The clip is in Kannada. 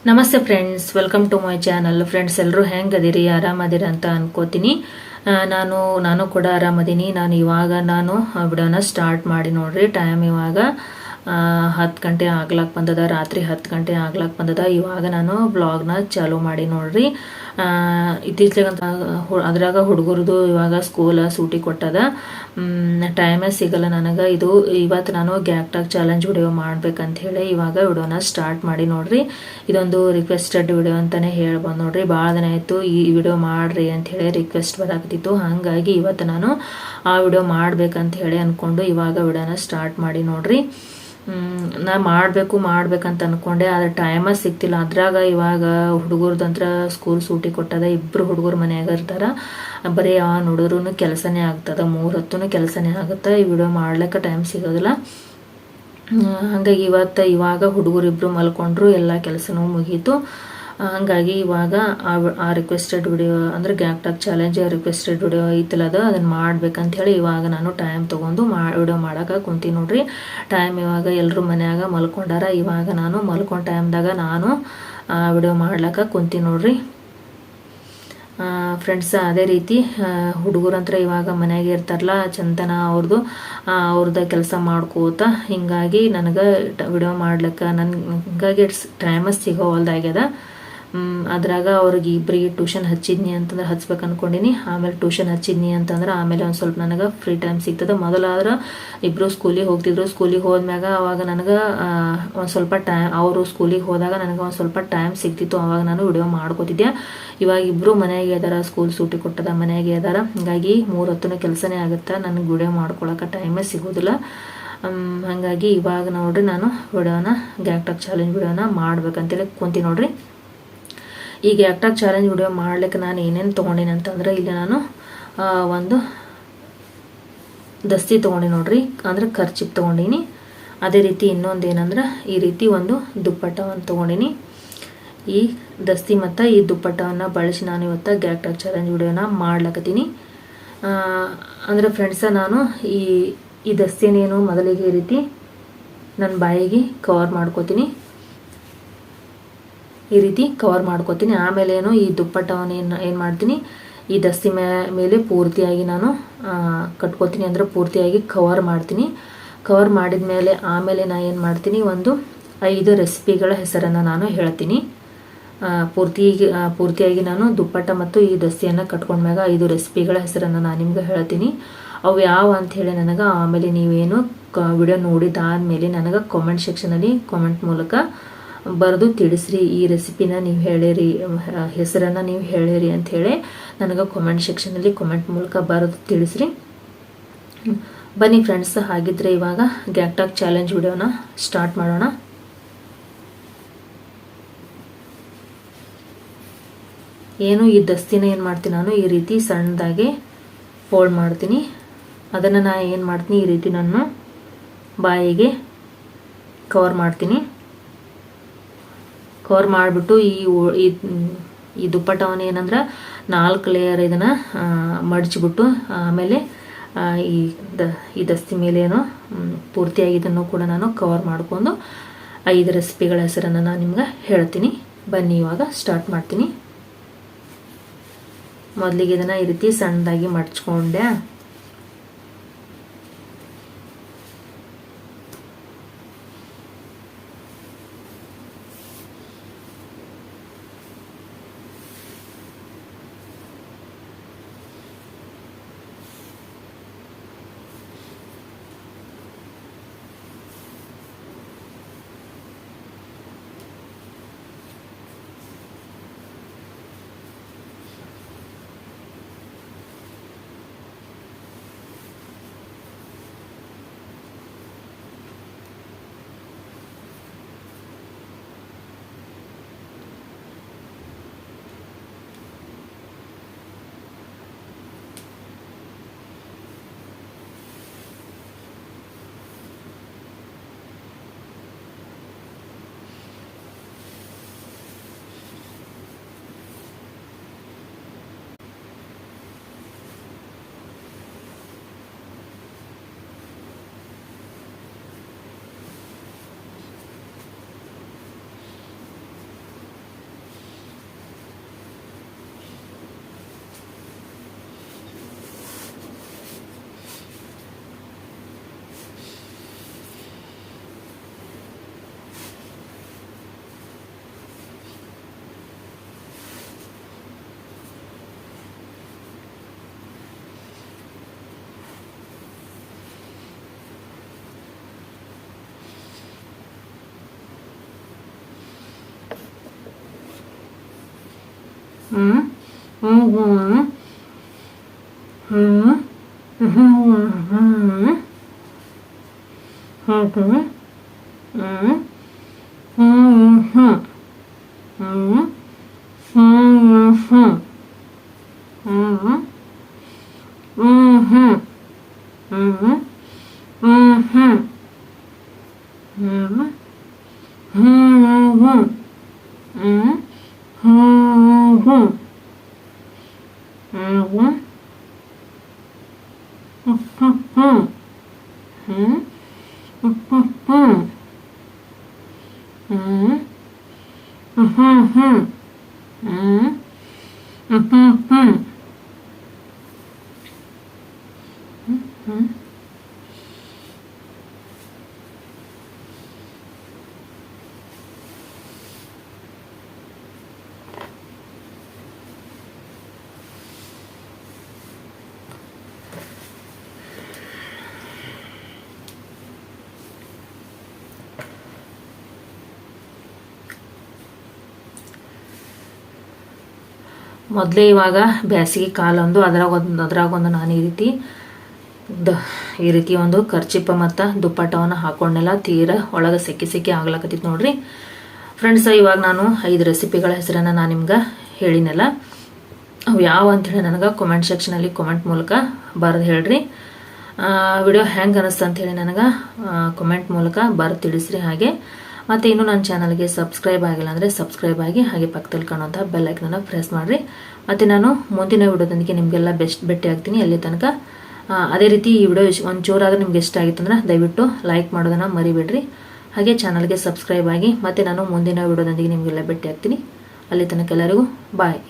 ನಮಸ್ತೆ friends, welcome to my channel. Friends, ಎಲ್ಲರೂ ಹೆಂಗದಿರಿ? ಆರಾಮದಿರಿ ಅಂತ ಅನ್ಕೋತೀನಿ. ನಾನು ಕೂಡ ಆರಾಮದೀನಿ. ಇವಾಗ ವಿಡಿಯೋನ ಸ್ಟಾರ್ಟ್ ಮಾಡಿ ನೋಡ್ರಿ. ಟೈಮ್ ಇವಾಗ 10 ಗಂಟೆ ಆಗ್ಲಾಕ್ ಬಂದದ, ರಾತ್ರಿ 10 ಗಂಟೆ ಆಗ್ಲಾಕ್ ಬಂದದ. ಇವಾಗ ನಾನು ಬ್ಲಾಗ್ನ ಚಾಲೂ ಮಾಡಿ ನೋಡ್ರಿ. ಇತ್ತೀಚೆಗಂತ ಅದ್ರಾಗ ಹುಡುಗರದು ಇವಾಗ ಸ್ಕೂಲ್ ಸೂಟಿ ಕೊಟ್ಟದ, ಟೈಮೇ ಸಿಗಲ್ಲ ನನಗೆ. ಇವತ್ತು ನಾನು ಗ್ಯಾಕ್ಟಾಕ್ ಚಾಲೆಂಜ್ ವಿಡಿಯೋ ಮಾಡ್ಬೇಕಂತ ಹೇಳಿ ಇವಾಗ ವಿಡಿಯೋನ ಸ್ಟಾರ್ಟ್ ಮಾಡಿ ನೋಡ್ರಿ. ಇದೊಂದು ರಿಕ್ವೆಸ್ಟೆಡ್ ವಿಡಿಯೋ ಅಂತಾನೆ ಹೇಳ್ಬೋದು ನೋಡ್ರಿ. ಭಾಳ ದಿನ ಆಯಿತು ಈ ವಿಡಿಯೋ ಮಾಡ್ರಿ ಅಂತ ಹೇಳಿ ರಿಕ್ವೆಸ್ಟ್ ಬರಾಕತ್ತಿತ್ತು. ಹಾಗಾಗಿ ಇವತ್ತು ನಾನು ಆ ವಿಡಿಯೋ ಮಾಡ್ಬೇಕಂತ ಹೇಳಿ ಅನ್ಕೊಂಡು ಇವಾಗ ವಿಡಿಯೋನ ಸ್ಟಾರ್ಟ್ ಮಾಡಿ ನೋಡ್ರಿ. ನಾ ಮಾಡ್ಬೇಕಂತ ಅನ್ಕೊಂಡೆ, ಆದ್ರೆ ಟೈಮ ಸಿಗ್ತಿಲ್ಲ. ಅದ್ರಾಗ ಇವಾಗ ಹುಡುಗರ್ದಂತ್ರ ಸ್ಕೂಲ್ ಸೂಟಿ ಕೊಟ್ಟದ. 2 ಹುಡುಗರು ಮನ್ಯಾಗ ಇರ್ತಾರ. ಬರೀ ನೋಡಿದ್ರು ಕೆಲಸನೇ ಆಗ್ತದ, 3 ಹೊತ್ತು ಕೆಲಸನೇ ಆಗುತ್ತೆ. ಈ ವಿಡಿಯೋ ಮಾಡ್ಲಿಕ್ಕೆ ಟೈಮ್ ಸಿಗೋದಿಲ್ಲ. ಹಾಗಾಗಿ ಇವಾಗ ಹುಡುಗರು 2 ಮಲ್ಕೊಂಡ್ರು, ಎಲ್ಲ ಕೆಲಸನೂ ಮುಗೀತು. ಹಾಗಾಗಿ ಇವಾಗ ಆ ರಿಕ್ವೆಸ್ಟೆಡ್ ವಿಡಿಯೋ ಅಂದ್ರೆ ಗ್ಯಾಕ್ಟಾಕ್ ಚಾಲೆಂಜ್ ರಿಕ್ವೆಸ್ಟೆಡ್ ವಿಡಿಯೋ ಐತಿಲ್ಲ, ಅದನ್ನ ಮಾಡ್ಬೇಕಂತ ಹೇಳಿ ಇವಾಗ ನಾನು ಟೈಮ್ ತಗೊಂಡು ವಿಡಿಯೋ ಮಾಡಕ್ಕೆ ಕುಂತೀನಿ ನೋಡ್ರಿ. ಟೈಮ್ ಇವಾಗ ಎಲ್ಲರೂ ಮನ್ಯಾಗ ಮಲ್ಕೊಂಡಾರ. ಇವಾಗ ನಾನು ಮಲ್ಕೊಂಡ ಟೈಮ್ದಾಗ ನಾನು ವಿಡಿಯೋ ಮಾಡ್ಲಕ್ಕ ಕುಂತೀನಿ ನೋಡ್ರಿ. ಫ್ರೆಂಡ್ಸ್, ಅದೇ ರೀತಿ ಹುಡುಗರಂತ್ರ ಇವಾಗ ಮನೆಯಾಗೆ ಇರ್ತಾರಲ್ಲ, ಚಂತನ ಅವ್ರದ್ದು ಕೆಲಸ ಮಾಡ್ಕೋತ, ಹಿಂಗಾಗಿ ನನಗೆ ವಿಡಿಯೋ ಮಾಡ್ಲಿಕ್ಕೆ ನನಗಾಗಿ ಟೈಮ ಸಿಗೋವಲ್ದಾಗ್ಯದ. ಅದ್ರಾಗ ಅವ್ರಿಗೆ 2 ಟ್ಯೂಷನ್ ಹಚ್ಚಿದ್ನಿ ಅಂತಂದ್ರೆ ಹಚ್ಬೇಕು ಅನ್ಕೊಂಡಿನಿ. ಆಮೇಲೆ ಟ್ಯೂಷನ್ ಹಚ್ಚಿದ್ನಿ ಅಂತಂದ್ರೆ ಆಮೇಲೆ ಒಂದು ಸ್ವಲ್ಪ ನನಗೆ ಫ್ರೀ ಟೈಮ್ ಸಿಗ್ತದೆ. ಮೊದಲಾದ್ರೆ 2 ಸ್ಕೂಲಿಗೆ ಹೋಗ್ತಿದ್ರು. ಸ್ಕೂಲಿಗೆ ಹೋದ್ಮ್ಯಾಗ ಅವಾಗ ನನಗೆ ಒಂದು ಸ್ವಲ್ಪ ಟೈಮ್, ಅವರು ಸ್ಕೂಲಿಗೆ ಹೋದಾಗ ನನಗೆ ಒಂದು ಸ್ವಲ್ಪ ಟೈಮ್ ಸಿಗ್ತಿತ್ತು. ಅವಾಗ ನಾನು ವಿಡಿಯೋ ಮಾಡ್ಕೋತಿದ್ದೆ. ಇವಾಗ 2 ಮನೆಯಾಗೆ ಇದಾರ, ಸ್ಕೂಲ್ ಸೂಟಿ ಕೊಟ್ಟದ, ಮನೆಯಾಗೆ ಇದಾರ. ಹಿಂಗಾಗಿ 3 ಹೊತ್ತು ಕೆಲಸನೇ ಆಗುತ್ತೆ. ನನಗೆ ವಿಡಿಯೋ ಮಾಡ್ಕೊಳಕ್ಕೆ ಟೈಮೇ ಸಿಗೋದಿಲ್ಲ. ಹಾಗಾಗಿ ಇವಾಗ ನೋಡ್ರಿ ನಾನು ವಿಡಿಯೋನ ಗ್ಯಾಕ್ಟಾಕ್ ಚಾಲೆಂಜ್ ವಿಡಿಯೋನ ಮಾಡ್ಬೇಕಂತೇಳಿ ಕುಂತೀನಿ ನೋಡ್ರಿ. ಈ ಗ್ಯಾಕ್ಟಾಕ್ ಚಾಲೆಂಜ್ ವಿಡಿಯೋ ಮಾಡ್ಲಿಕ್ಕೆ ನಾನು ಏನೇನು ತೊಗೊಂಡಿನಿ ಅಂತಂದ್ರೆ, ಇಲ್ಲಿ ನಾನು ಒಂದು ದಸ್ತಿ ತೊಗೊಂಡಿ ನೋಡ್ರಿ, ಅಂದ್ರೆ ಖರ್ಚಿಪ್ ತೊಗೊಂಡಿನಿ. ಅದೇ ರೀತಿ ಇನ್ನೊಂದು ಏನಂದ್ರೆ, ಈ ರೀತಿ ಒಂದು ದುಪ್ಪಟ್ಟವನ್ನು ತೊಗೊಂಡಿನಿ. ಈ ದಸ್ತಿ ಮತ್ತು ಈ ದುಪ್ಪಟ್ಟವನ್ನು ಬಳಸಿ ನಾನು ಇವತ್ತು ಗ್ಯಾಕ್ಟಾಕ್ ಚಾಲೆಂಜ್ ವಿಡಿಯೋನ ಮಾಡ್ಲಕತ್ತೀನಿ. ಅಂದರೆ ಫ್ರೆಂಡ್ಸ, ನಾನು ಈ ದಸ್ತಿನೇನು ಮೊದಲಿಗೆ ಈ ರೀತಿ ನನ್ನ ಬಾಯಿಗೆ ಕವರ್ ಮಾಡ್ಕೋತೀನಿ. ಈ ರೀತಿ ಕವರ್ ಮಾಡ್ಕೋತೀನಿ. ಆಮೇಲೆ ಈ ದುಪ್ಪಟ್ಟವನ್ನು ಏನು ಮಾಡ್ತೀನಿ, ಈ ದಸ್ತಿ ಮೇಲೆ ಪೂರ್ತಿಯಾಗಿ ನಾನು ಕಟ್ಕೋತೀನಿ, ಅಂದರೆ ಪೂರ್ತಿಯಾಗಿ ಕವರ್ ಮಾಡ್ತೀನಿ. ಕವರ್ ಮಾಡಿದ ಮೇಲೆ ಆಮೇಲೆ ನಾನು ಏನು ಮಾಡ್ತೀನಿ, ಒಂದು 5 ರೆಸಿಪಿಗಳ ಹೆಸರನ್ನು ನಾನು ಹೇಳ್ತೀನಿ. ಪೂರ್ತಿಯಾಗಿ ನಾನು ದುಪ್ಪಟ್ಟ ಮತ್ತು ಈ ದಸ್ತಿಯನ್ನು ಕಟ್ಕೊಂಡ್ಮ್ಯಾಗ 5 ರೆಸಿಪಿಗಳ ಹೆಸರನ್ನು ನಾನು ನಿಮ್ಗೆ ಹೇಳ್ತೀನಿ. ಅವು ಯಾವ ಅಂಥೇಳಿ ನನಗೆ ಆಮೇಲೆ ನೀವೇನು ವಿಡಿಯೋ ನೋಡಿದಾದ್ಮೇಲೆ ನನಗೆ ಕಾಮೆಂಟ್ ಸೆಕ್ಷನಲ್ಲಿ ಕಾಮೆಂಟ್ ಮೂಲಕ ಬರೆದು ತಿಳಿಸ್ರಿ. ಈ ರೆಸಿಪಿನ ನೀವು ಹೇಳಿರಿ, ಹೆಸರನ್ನು ನೀವು ಹೇಳಿರಿ ಅಂಥೇಳಿ ನನಗೆ ಕಾಮೆಂಟ್ ಸೆಕ್ಷನಲ್ಲಿ ಕಾಮೆಂಟ್ ಮೂಲಕ ಬರೆದು ತಿಳಿಸ್ರಿ. ಬನ್ನಿ ಫ್ರೆಂಡ್ಸ್, ಹಾಗಿದ್ರೆ ಇವಾಗ ಗ್ಯಾಕ್ಟಾಕ್ ಚಾಲೆಂಜ್ ವಿಡಿಯೋನ ಸ್ಟಾರ್ಟ್ ಮಾಡೋಣ. ಈ ದಸ್ತಿನ ಏನು ಮಾಡ್ತೀನಿ, ನಾನು ಈ ರೀತಿ ಸಣ್ಣದಾಗಿ ಫೋಲ್ಡ್ ಮಾಡ್ತೀನಿ. ಅದನ್ನು ನಾನು ಏನು ಮಾಡ್ತೀನಿ, ಈ ರೀತಿ ನಾನು ಬಾಯಿಗೆ ಕವರ್ ಮಾಡ್ತೀನಿ. ಕವರ್ ಮಾಡಿಬಿಟ್ಟು ಈ ದುಪ್ಪಟ್ಟವನ್ನು ಏನಂದ್ರೆ 4 ಲೇಯರ್ ಇದನ್ನು ಮಡಚಿಬಿಟ್ಟು ಆಮೇಲೆ ಈ ದಸ್ತಿ ಮೇಲೇನೋ ಪೂರ್ತಿಯಾಗಿ ಇದನ್ನು ಕೂಡ ನಾನು ಕವರ್ ಮಾಡಿಕೊಂಡು 5 ರೆಸಿಪಿಗಳ ಹೆಸರನ್ನು ನಾನು ನಿಮ್ಗೆ ಹೇಳ್ತೀನಿ. ಬನ್ನಿ ಇವಾಗ ಸ್ಟಾರ್ಟ್ ಮಾಡ್ತೀನಿ. ಮೊದಲಿಗೆ ಇದನ್ನು ಈ ರೀತಿ ಸಣ್ಣದಾಗಿ ಮಡ್ಚ್ಕೊಂಡೆ. ಮೊದಲೇ ಇವಾಗ ಬೇಸಿಗೆ ಕಾಲೊಂದು ಅದ್ರಾಗೊಂದು ನಾನು ಈ ರೀತಿ ಒಂದು ಕರ್ಚಿಪ ಮತ್ತು ದುಪ್ಪಟ್ಟವನ್ನು ಹಾಕೊಂಡೆಲ್ಲ ತೀರಾ ಒಳಗೆ ಸೆಕ್ಕಿ ಆಗ್ಲಕತ್ತಿತ್ತು ನೋಡ್ರಿ ಫ್ರೆಂಡ್ಸ್. ಇವಾಗ ನಾನು 5 ರೆಸಿಪಿಗಳ ಹೆಸರನ್ನು ನಾನು ನಿಮ್ಗೆ ಹೇಳಿನೆಲ್ಲ, ಅವು ಯಾವ ಅಂಥೇಳಿ ನನಗೆ ಕಮೆಂಟ್ ಸೆಕ್ಷನಲ್ಲಿ ಕಮೆಂಟ್ ಮೂಲಕ ಬರೆದು ಹೇಳ್ರಿ. ವಿಡಿಯೋ ಹೆಂಗೆ ಅನ್ನಿಸ್ತು ಅಂಥೇಳಿ ನನಗೆ ಕಮೆಂಟ್ ಮೂಲಕ ಬರೆದು ತಿಳಿಸ್ರಿ. ಹಾಗೆ ಮತ್ತು ಇನ್ನೂ ನನ್ನ ಚಾನಲ್ಗೆ ಸಬ್ಸ್ಕ್ರೈಬ್ ಆಗಿಲ್ಲ ಅಂದರೆ ಸಬ್ಸ್ಕ್ರೈಬ್ ಆಗಿ ಹಾಗೆ ಪಕ್ಕದಲ್ಲಿ ಕಾಣುವಂಥ ಬೆಲ್ ಐಕನನ್ನು ಪ್ರೆಸ್ ಮಾಡಿರಿ. ಮತ್ತು ನಾನು ಮುಂದಿನ ವಿಡಿಯೋದೊಂದಿಗೆ ನಿಮಗೆಲ್ಲ ಭೇಟಿ ಆಗ್ತೀನಿ. ಅಲ್ಲಿ ತನಕ ಅದೇ ರೀತಿ ಈ ವಿಡಿಯೋ ಒಂಚೂರಾದರೂ ನಿಮ್ಗೆ ಇಷ್ಟ ಆಗಿತ್ತು ಅಂದ್ರೆ ದಯವಿಟ್ಟು ಲೈಕ್ ಮಾಡೋದನ್ನು ಮರಿಬೇಡ್ರಿ. ಹಾಗೆ ಚಾನಲ್ಗೆ ಸಬ್ಸ್ಕ್ರೈಬ್ ಆಗಿ ಮತ್ತು ನಾನು ಮುಂದಿನ ವಿಡಿಯೋದೊಂದಿಗೆ ನಿಮಗೆಲ್ಲ ಭೇಟಿ ಆಗ್ತೀನಿ. ಅಲ್ಲಿ ತನಕ ಎಲ್ಲರಿಗೂ ಬಾಯ್.